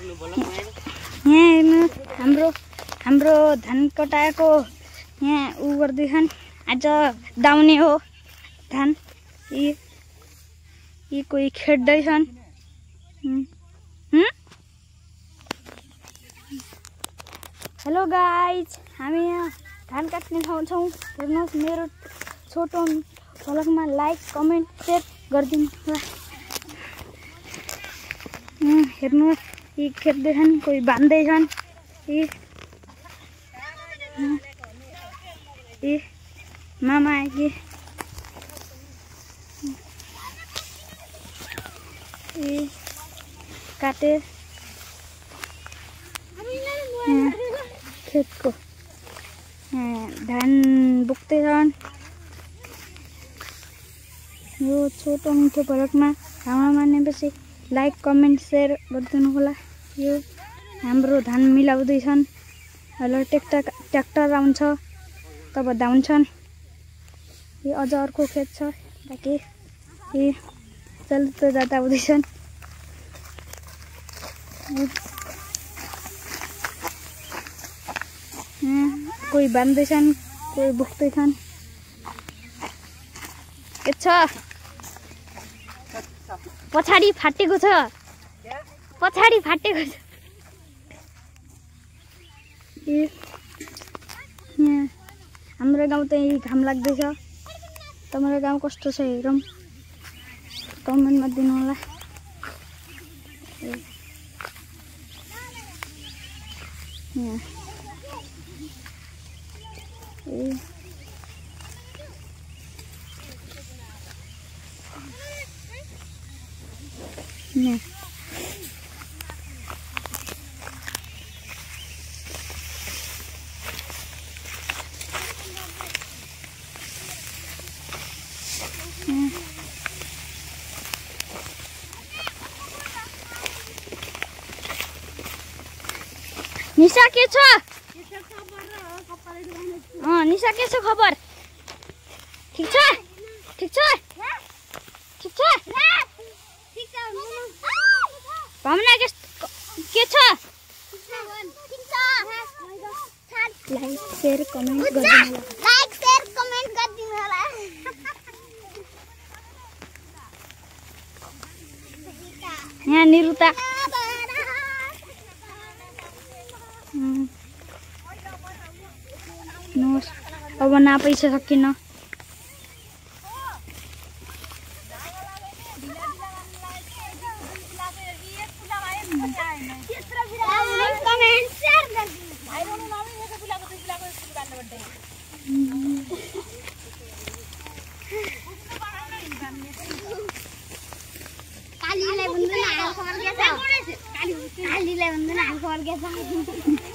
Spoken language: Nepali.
यहाँ हेर्नु हाम्रो धान कटाएको यहाँ उ गर्दैछन्। आज दाउने हो धान। यी कोही खेड्दैछन्। हेलो गाइज, हामी यहाँ धान काट्ने ठाउँ छौँ। हेर्नुहोस्, मेरो छोटो भ्लगमा लाइक कमेन्ट सेयर गरिदिनु होला। हेर्नुहोस्, यी खेप्दैछन्, कोही बान्दैछन्। यी मामा आए। काटे खेतको धान बोक्दैछन्। यो छोटो मिठो भ्लगमा हावा मानेपछि लाइक कमेन्ट सेयर गरिदिनु होला। यो हाम्रो धान मिलाउँदैछन्। अहिले ट्र्याक्टर आउँछ तब धाउँछन्। यो अझ अर्को खेत छ बाँकी। यी चल्दो जाँदा आउँदैछन्। कोही बान्दैछन्, कोही बोक्दैछन्। के छ? पछाडि फाटेको छ। पछाडि फाटेको छ। हाम्रो गाउँ त घाम लाग्दैछ। तपाईँको गाउँ कस्तो छ हेरौँ, कमेन्टमा दिनु होला। निशा के छ? निशा के छ खबर? ठीक छ? ठीक छ? ठीक छ? भावना के छ? लाइक शेयर कमेन्ट गरिदिनु होला। यहाँ निरुता नोस अब नापैसा सकिन। कालीलाई भन्दैन हाल फर्केछ।